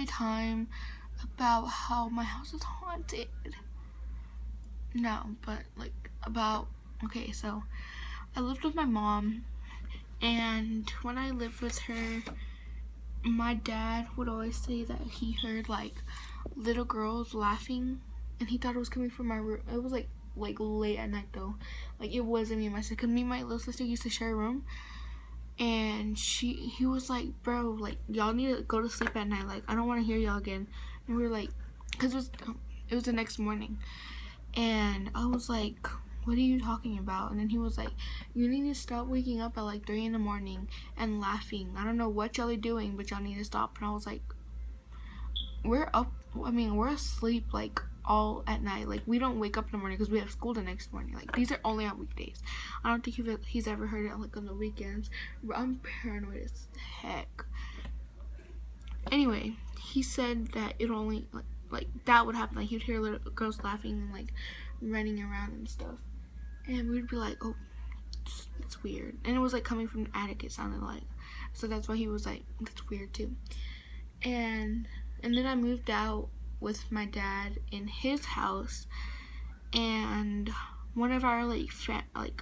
story time about how my house is haunted. No, but like about, okay, so I lived with my mom, and when I lived with her, my dad would always say that he heard like little girls laughing, and he thought it was coming from my room. It was like late at night though. Like it wasn't me and my sister. Cause me and my little sister used to share a room, and he was like, bro, like y'all need to go to sleep at night. Like I don't want to hear y'all again. And we were like, cause it was the next morning, and I was like, what are you talking about? And then he was like, you need to stop waking up at like 3 in the morning and laughing. I don't know what y'all are doing, but y'all need to stop. And I was like, we're asleep like all at night. Like we don't wake up in the morning because we have school the next morning. Like these are only on weekdays. I don't think he's ever heard it like on the weekends. I'm paranoid as heck. Anyway, he said that it only like that would happen. Like you'd hear little girls laughing and like running around and stuff, and we'd be like, oh, it's weird. And it was like coming from the attic, it sounded like. So that's why he was like, that's weird too. And then I moved out with my dad in his house, and one of our like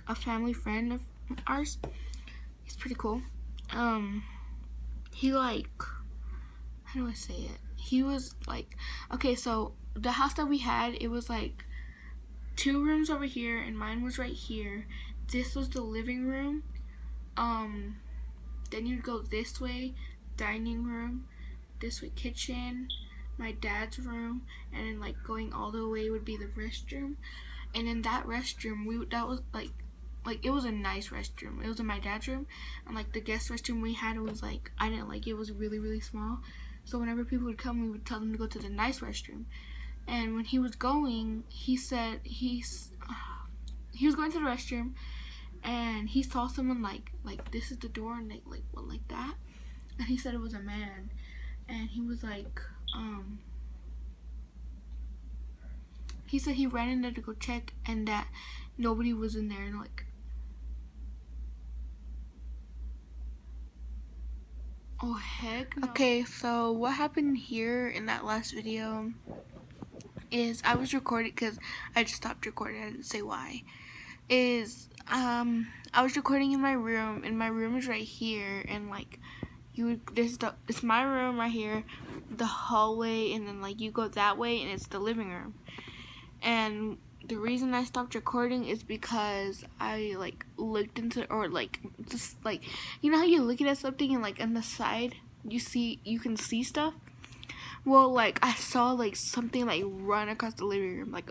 a family friend of ours, he's pretty cool. He like, how do I say it? He was like, okay, so the house that we had, it was like 2 rooms over here, and mine was right here. This was the living room. Then you'd go this way, dining room, this way kitchen, my dad's room, and then like going all the way would be the restroom. And in that restroom, that was like it was a nice restroom. It was in my dad's room, and like the guest restroom we had, it was like, I didn't like it. It was really, really small. So whenever people would come, we would tell them to go to the nice restroom. And when he was going, he said he was going to the restroom, and he saw someone like this is the door, and like went like that. And he said it was a man, and he was like, he said he ran in there to go check, and that nobody was in there, and like, oh heck no. Okay, so what happened here in that last video is I was recording, because I just stopped recording, I didn't say why, is I was recording in my room, and my room is right here, and like it's my room right here, the hallway, and then like you go that way and it's the living room. And the reason I stopped recording is because I like looked into, or like just like, you know how you're looking at something and like on the side you can see stuff. Well, like I saw like something like run across the living room, like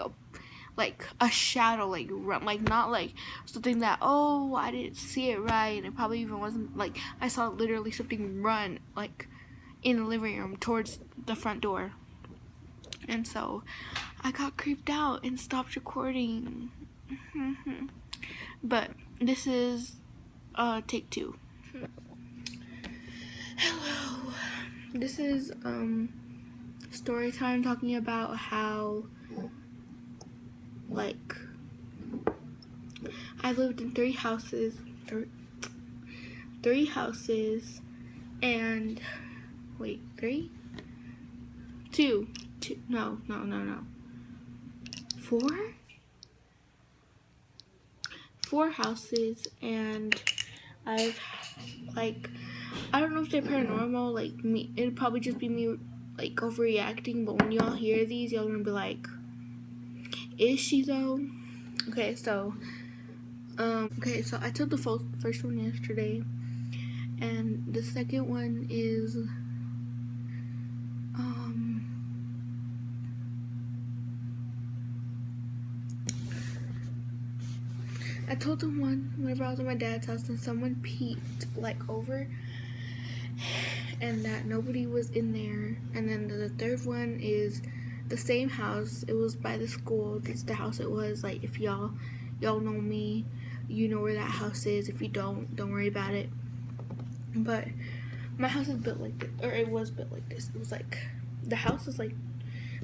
a shadow, like run, like not like something that, oh, I didn't see it right, and it probably even wasn't, like I saw literally something run like in the living room towards the front door. And so I got creeped out and stopped recording. But this is take 2. Hello. This is story time, talking about how like I lived in 3 houses, and wait, 3? 2, no, 4 houses, and I've like, I don't know if they're paranormal, like me, it'd probably just be me like overreacting, but when y'all hear these, y'all gonna be like, is she though? Okay, so I told the first one yesterday, and the second one is I told the one whenever I was at my dad's house, and someone peeked like over, and that nobody was in there. And then the third one is the same house. It was by the school. That's the house it was. Like, if y'all know me, you know where that house is. If you don't worry about it. But my house is built like this, or it was built like this. It was like, the house is like,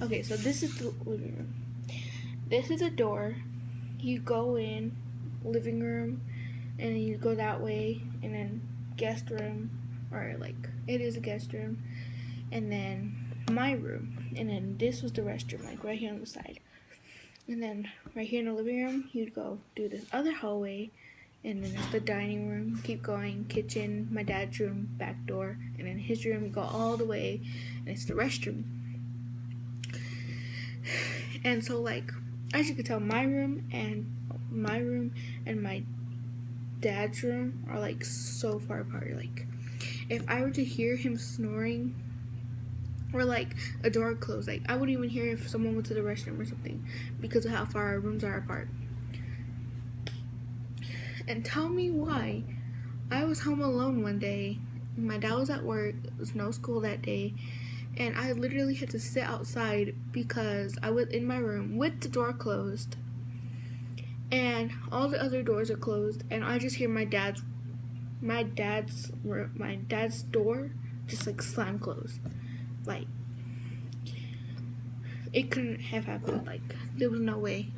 okay, so this is the living room. This is a door. You go in, living room, and then you go that way, and then guest room, or like, it is a guest room, and then my room, and then this was the restroom, like right here on the side. And then right here in the living room, you'd go do this other hallway, and then it's the dining room, keep going, kitchen, my dad's room, back door, and then his room, you go all the way, and it's the restroom. And so, like, as you can tell, my room and my dad's room are like so far apart. Like, if I were to hear him snoring, or like a door closed, like I wouldn't even hear if someone went to the restroom or something, because of how far our rooms are apart. And tell me why. I was home alone one day. My dad was at work. There was no school that day. And I literally had to sit outside because I was in my room with the door closed. And all the other doors are closed. And I just hear my dad's door just like slam closed. Like, it couldn't have happened. Like, there was no way.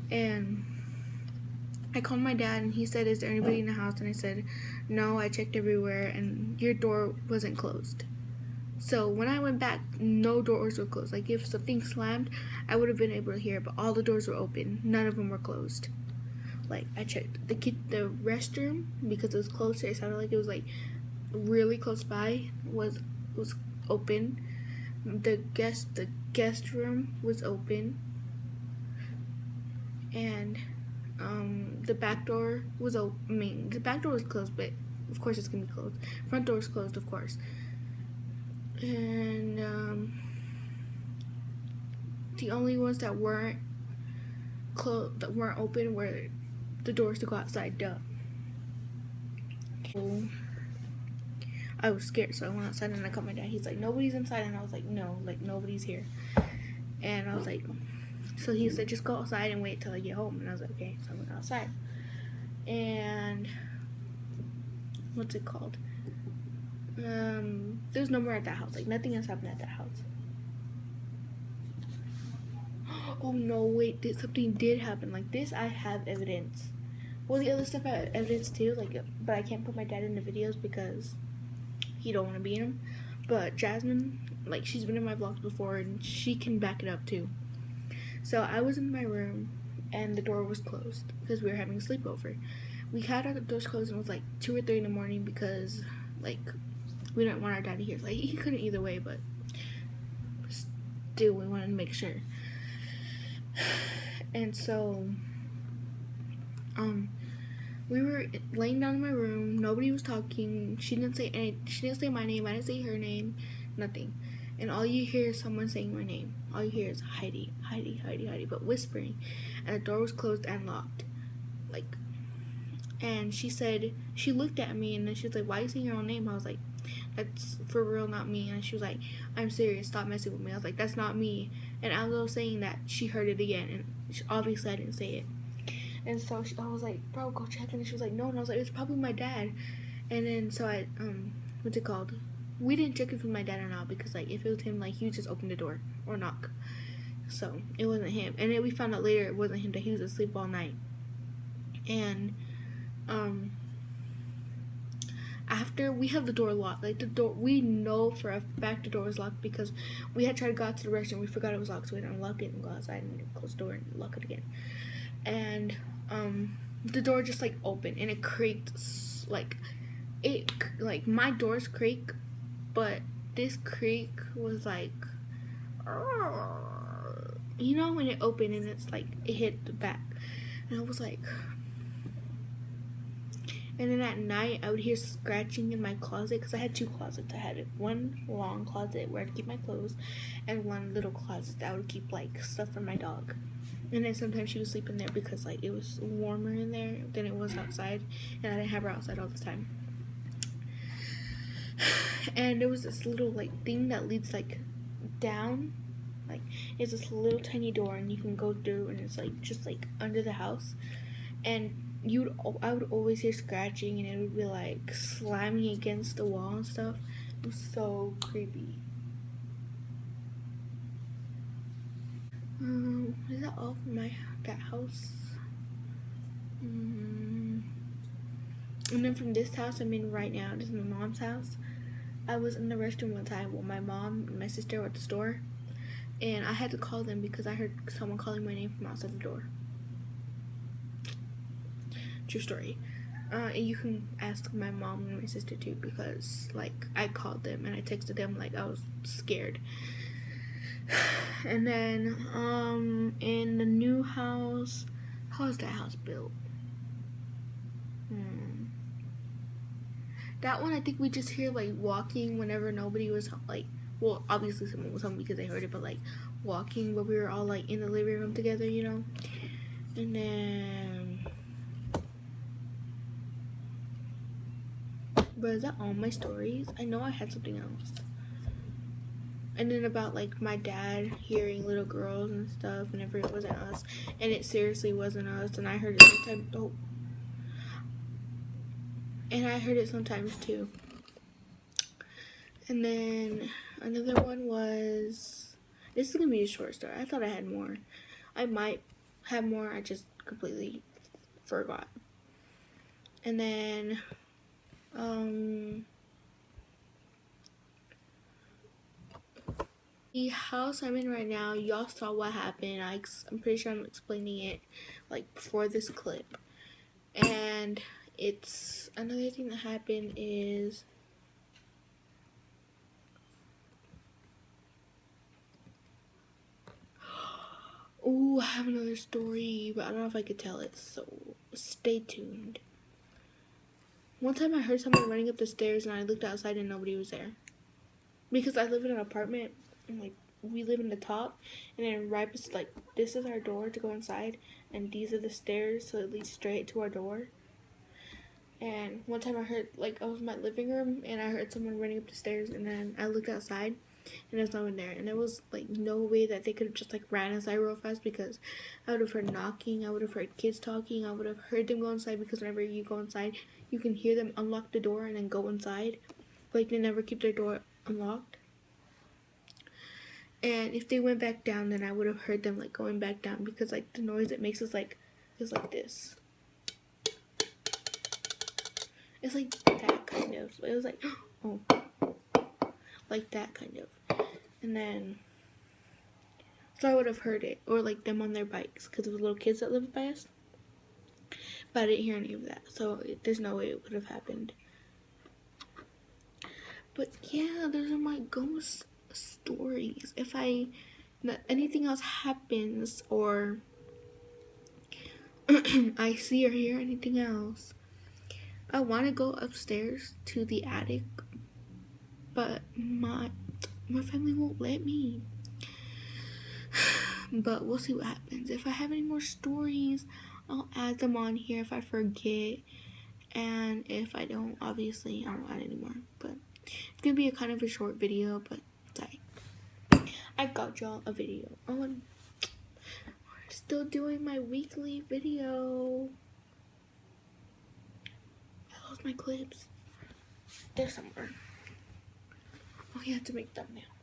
And I called my dad, and he said, "Is there anybody in the house?" And I said, "No, I checked everywhere, and your door wasn't closed." So when I went back, no doors were closed. Like, if something slammed, I would have been able to hear it, but all the doors were open. None of them were closed. Like, I checked the restroom, because it was closer. It sounded like it was like really close by. Was open. The guest room was open, and the back door was open. I mean, the back door was closed, but of course it's gonna be closed. Front door is closed, of course. And the only ones that weren't open were the doors to go outside. Duh. So I was scared, so I went outside and I called my dad. He's like, "Nobody's inside," and I was like, "No, like nobody's here." And I was like, so he said, "Just go outside and wait till I get home." And I was like, "Okay." So I went outside, and what's it called? There's no more at that house. Like, nothing else happened at that house. Oh no, wait, something did happen. Like, this, I have evidence. Well, the other stuff I have evidence too. Like, but I can't put my dad in the videos because he don't want to be in them. But Jasmine, like, she's been in my vlogs before, and she can back it up too. So I was in my room, and the door was closed because we were having a sleepover. We had our doors closed, and it was like 2 or 3 in the morning because, like, we didn't want our dad to hear. Like, he couldn't either way, but still, we wanted to make sure. And so, we were laying down in my room. Nobody was talking. She didn't say my name. I didn't say her name. Nothing. And all you hear is someone saying my name. All you hear is Heidi, Heidi, Heidi, Heidi, but whispering. And the door was closed and locked. Like, and she said, she looked at me, and then she was like, "Why are you saying your own name?" I was like, "That's for real, not me." And she was like, "I'm serious, stop messing with me." I was like, "That's not me." And as I was saying that, she heard it again, and obviously I didn't say it. And so I was like, "Bro, go check." And she was like, "No." And I was like, "It's probably my dad." And then so I, what's it called? We didn't check if it was my dad or not, because like if it was him, like he would just open the door or knock. So it wasn't him. And then we found out later it wasn't him, that he was asleep all night. And after we have the door locked, like the door, we know for a fact the door was locked because we had tried to go out to the restroom. We forgot it was locked, so we had to unlock it and go outside and close the door and lock it again. And the door just like opened, and it creaked like my doors creak, but this creak was like, you know, when it opened and it's like it hit the back, and I was like. And then at night, I would hear scratching in my closet, because I had 2 closets. I had one long closet where I'd keep my clothes, and one little closet that I would keep like stuff for my dog. And then sometimes she would sleep in there because like it was warmer in there than it was outside, and I didn't have her outside all the time. And there was this little like thing that leads like down, like it's this little tiny door, and you can go through, and it's like just like under the house. And I would always hear scratching, and it would be like slamming against the wall and stuff. It was so creepy. Is that all from that house? And then from this house I'm in right now, this is my mom's house. I was in the restroom one time while my mom and my sister were at the store, and I had to call them because I heard someone calling my name from outside the door. True story. And you can ask my mom and my sister too, because like I called them and I texted them like I was scared. And then in the new house, how is that house built? That one I think we just hear like walking whenever nobody was like, well, obviously someone was home because they heard it, but like walking, but we were all like in the living room together, you know. And then, but is that all my stories? I know I had something else. And then about like my dad hearing little girls and stuff whenever it wasn't us, and it seriously wasn't us, and I heard it sometimes. Oh, and I heard it sometimes too. And then another one was, this is gonna be a short story. I thought I had more. I might have more. I just completely forgot. And then the house I'm in right now, y'all saw what happened. I'm pretty sure I'm explaining it like before this clip. And it's another thing that happened is I have another story, but I don't know if I could tell it, so stay tuned. One time I heard someone running up the stairs and I looked outside and nobody was there. Because I live in an apartment and like we live in the top, and then right beside, like, this is our door to go inside and these are the stairs, so it leads straight to our door. And one time I heard, like, I was in my living room and I heard someone running up the stairs, and then I looked outside and there's no one there, and there was like no way that they could have just like ran inside real fast, because I would have heard knocking, I would have heard kids talking, I would have heard them go inside, because whenever you go inside you can hear them unlock the door and then go inside. Like, they never keep their door unlocked. And if they went back down, then I would have heard them like going back down, because like the noise it makes is like this. It's like that kind of. It was like, oh, like that kind of. And then, so I would have heard it, or like them on their bikes, because it was little kids that lived by us. But I didn't hear any of that, so there's no way it would have happened. But yeah, those are my ghost stories. If anything else happens, or I see or hear anything else, I want to go upstairs to the attic, but my family won't let me. But we'll see what happens. If I have any more stories, I'll add them on here if I forget, and if I don't, obviously I won't add anymore. But it's gonna be a kind of a short video, but sorry, I got y'all a video. Oh, and we're still doing my weekly video. I lost my clips. They're somewhere. Oh, you have to make thumbnails.